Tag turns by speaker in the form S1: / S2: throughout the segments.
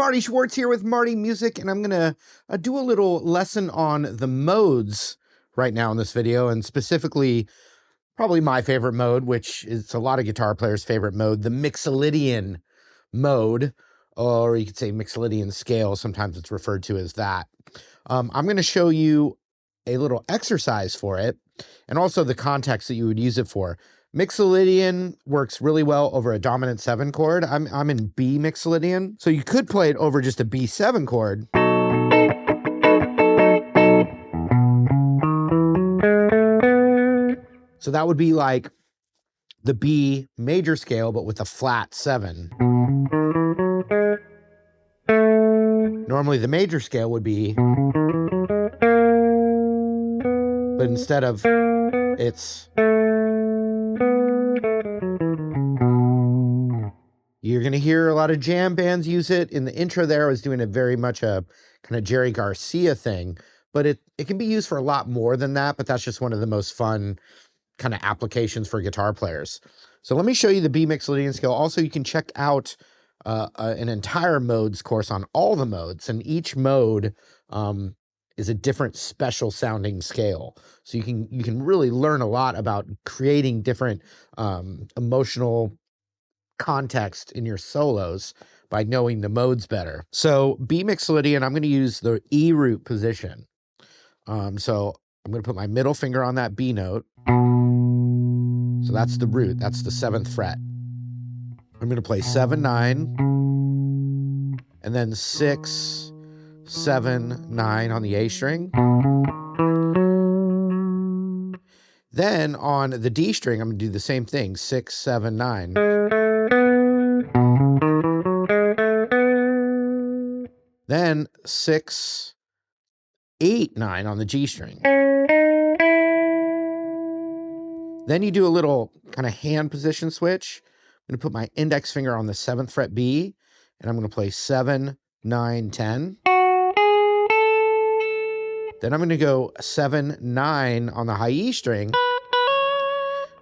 S1: Marty Schwartz here with Marty Music, and I'm going to do a little lesson on the modes right now in this video, and specifically probably my favorite mode, which is a lot of guitar players' favorite mode, the Mixolydian mode, or you could say Mixolydian scale. Sometimes it's referred to as that. I'm going to show you a little exercise for it, and also the context that you would use it for. Mixolydian works really well over a dominant 7 chord. I'm in B Mixolydian, so you could play it over just a B7 chord. So that would be like the B major scale, but with a flat 7. Normally the major scale would be, but instead of, it's, you're going to hear a lot of jam bands use it. In the intro there, I was doing a very much a kind of Jerry Garcia thing, but it can be used for a lot more than that, but that's just one of the most fun kind of applications for guitar players. So let me show you the B Mixolydian scale. Also, you can check out an entire modes course on all the modes, and each mode is a different special sounding scale. So you can really learn a lot about creating different emotional context in your solos by knowing the modes better. So B Mixolydian, I'm going to use the E root position. So I'm going to put my middle finger on that B note. So that's the root, that's the 7th fret. I'm going to play 7, 9, and then 6, 7, 9 on the A string. Then on the D string, I'm going to do the same thing, 6, 7, 9. Then 6, 8, 9 on the G string. Then you do a little kind of hand position switch. I'm going to put my index finger on the 7th fret B, and I'm going to play 7, 9, 10. Then I'm going to go 7, 9 on the high E string,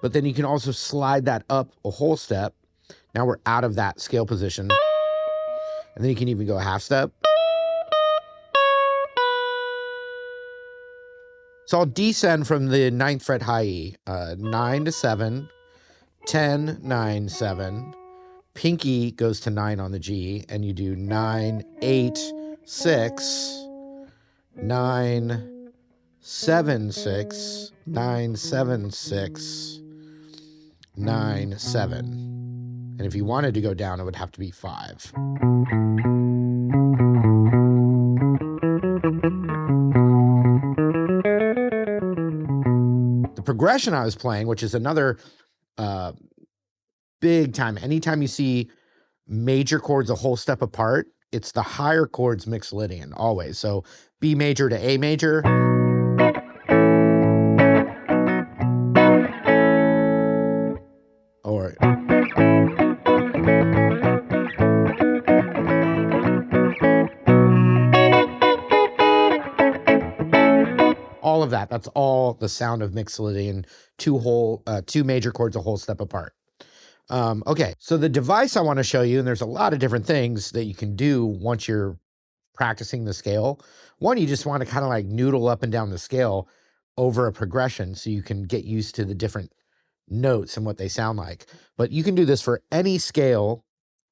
S1: but then you can also slide that up a whole step. Now we're out of that scale position. And then you can even go a half step. So I'll descend from the 9th fret high E, 9 to 7, 10, 9, 7. Pinky goes to 9 on the G, and you do 9, 8, 6, 9, 7, 6, 9, 7, 6, 9, 7. And if you wanted to go down, it would have to be 5. The progression I was playing, which is another big time, anytime you see major chords a whole step apart, it's the higher chords Mixolydian, always. So B major to A major. Or all of that. That's all the sound of Mixolydian, two major chords a whole step apart. Okay, so the device I want to show you, and there's a lot of different things that you can do once you're practicing the scale. One, you just want to kind of like noodle up and down the scale over a progression so you can get used to the different notes and what they sound like. But you can do this for any scale,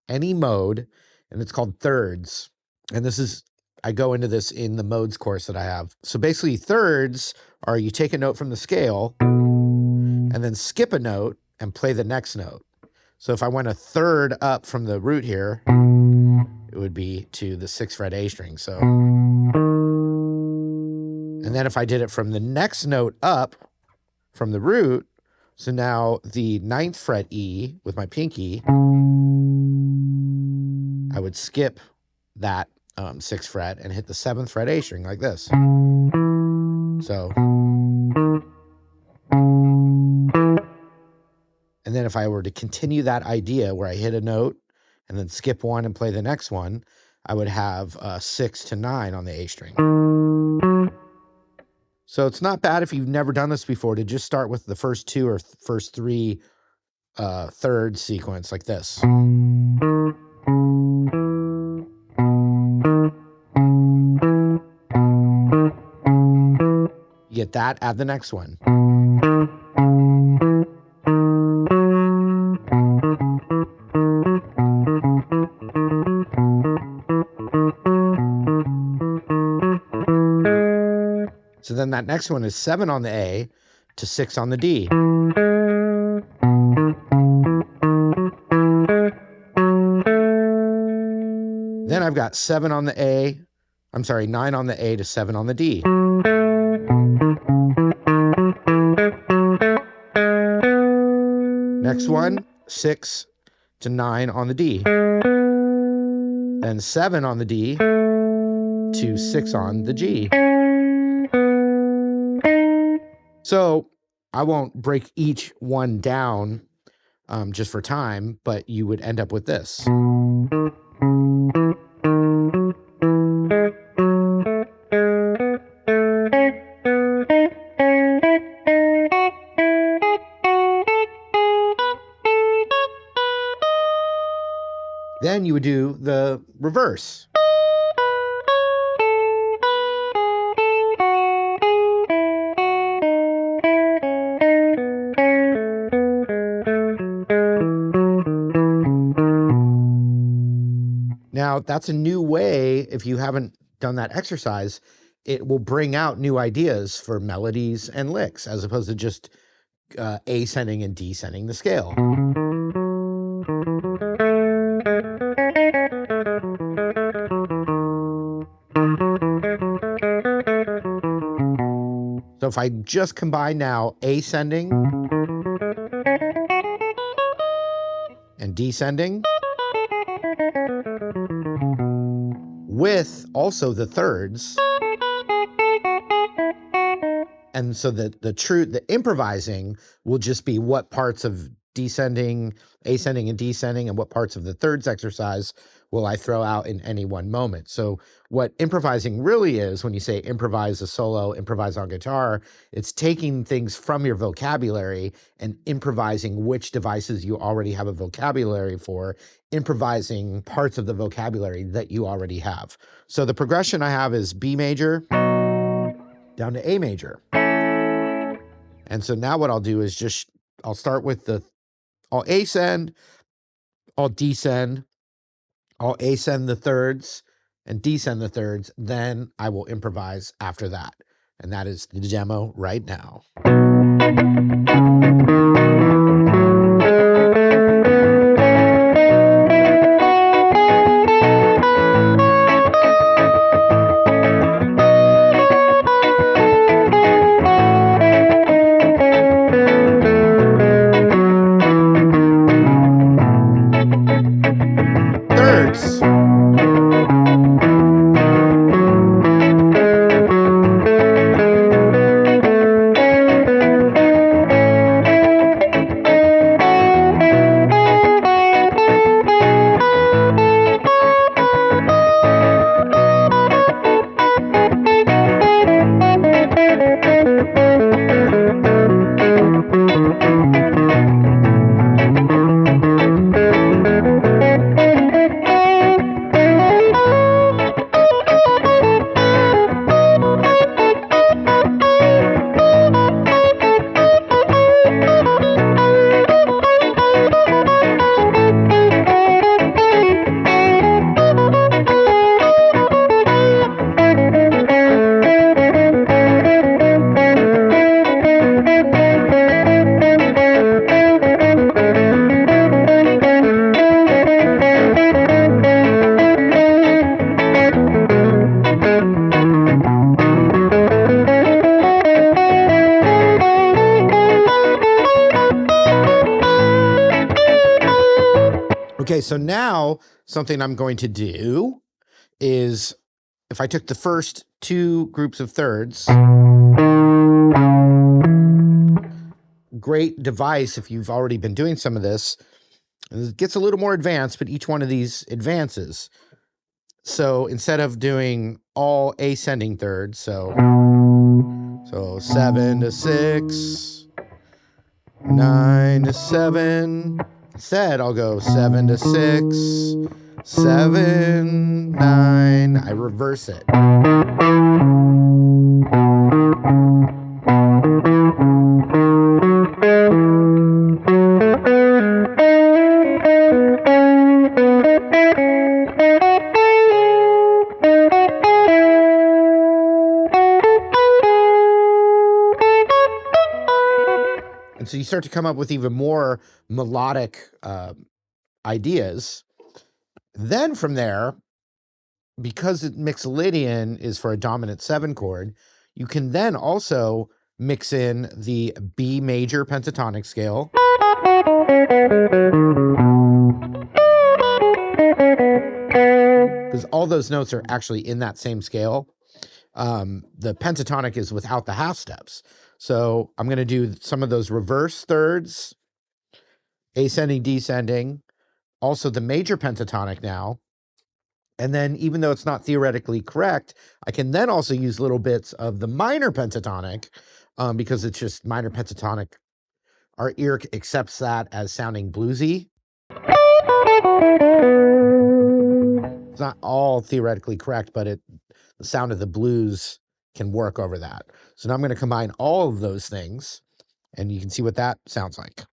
S1: any mode, and it's called thirds. And this is, I go into this in the modes course that I have. So basically thirds are you take a note from the scale and then skip a note and play the next note. So if I went a third up from the root here, it would be to the 6th fret A string. So, and then if I did it from the next note up from the root, so now the 9th fret E with my pinky, I would skip that 6th fret and hit the 7th fret A string like this. So, and then if I were to continue that idea where I hit a note and then skip one and play the next one, I would have 6 to 9 on the A string. So it's not bad if you've never done this before to just start with the first 2 or first 3 third sequence like this. get that, add the next one. So then that next one is 7 on the A to 6 on the D. Then I've got 7 on the A, 9 on the A to 7 on the D. Next one, 6 to 9 on the D. Then 7 on the D to 6 on the G. So I won't break each one down just for time, but you would end up with this. Then you would do the reverse. Now, that's a new way. If you haven't done that exercise, it will bring out new ideas for melodies and licks, as opposed to just ascending and descending the scale. So if I just combine now ascending and descending with also the thirds, and so the improvising will just be what parts of ascending and descending, and what parts of the thirds exercise will I throw out in any one moment. So what improvising really is, when you say improvise a solo, improvise on guitar, it's taking things from your vocabulary and improvising which devices you already have a vocabulary for, improvising parts of the vocabulary that you already have. So the progression I have is B major down to A major. And so now what I'll do is I'll start with I'll ascend, I'll descend, I'll ascend the thirds and descend the thirds, then I will improvise after that. And that is the demo right now. Thirds. Okay, so now something I'm going to do is, if I took the first two groups of thirds, great device if you've already been doing some of this. It gets a little more advanced, but each one of these advances. So instead of doing all ascending thirds, so 7 to 6, 9 to 7. Instead, I'll go 7 to 6, 7, 9. I reverse it. And so you start to come up with even more melodic ideas. Then from there, because Mixolydian is for a dominant 7 chord, you can then also mix in the B major pentatonic scale. Because all those notes are actually in that same scale. The pentatonic is without the half steps. So I'm going to do some of those reverse thirds, ascending, descending, also the major pentatonic now. And then even though it's not theoretically correct, I can then also use little bits of the minor pentatonic because it's just minor pentatonic. Our ear accepts that as sounding bluesy. It's not all theoretically correct, but the sound of the blues can work over that. So now I'm going to combine all of those things, and you can see what that sounds like.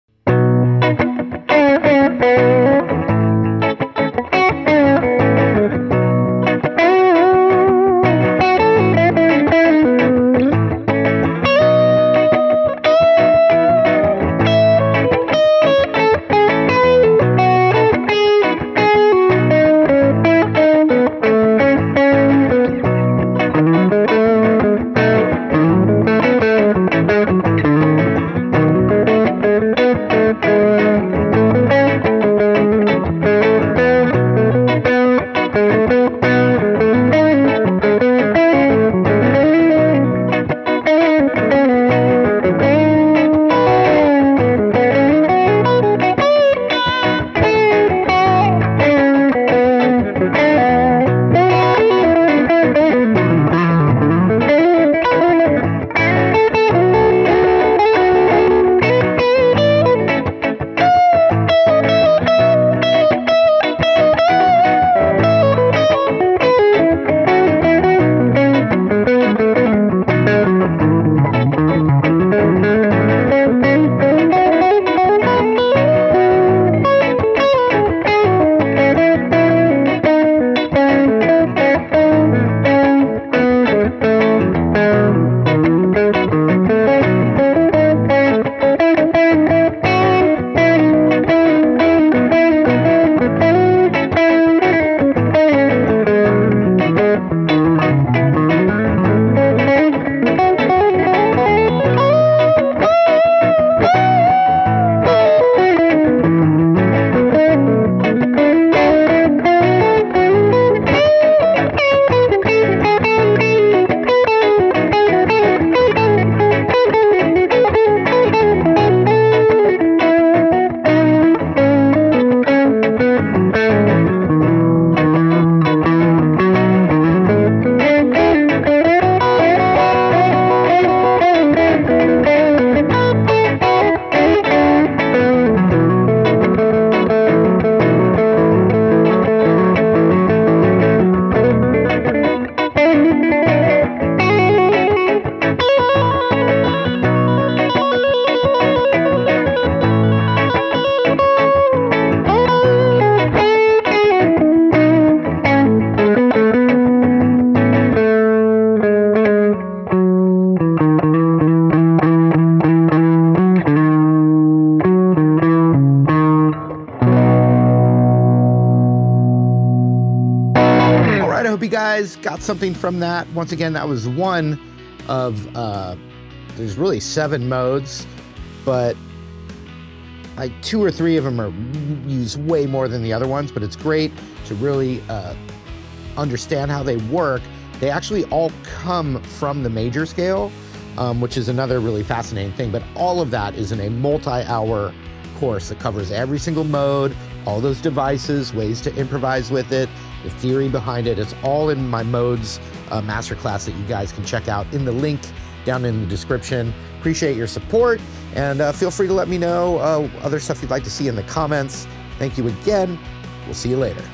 S1: Hope you guys got something from that. Once again, that was one of, there's really 7 modes, but like 2 or 3 of them are used way more than the other ones, but it's great to really understand how they work. They actually all come from the major scale, which is another really fascinating thing, but all of that is in a multi-hour course that covers every single mode, all those devices, ways to improvise with it, the theory behind it. It's all in my modes masterclass that you guys can check out in the link down in the description. Appreciate your support, and feel free to let me know other stuff you'd like to see in the comments. Thank you again. We'll see you later.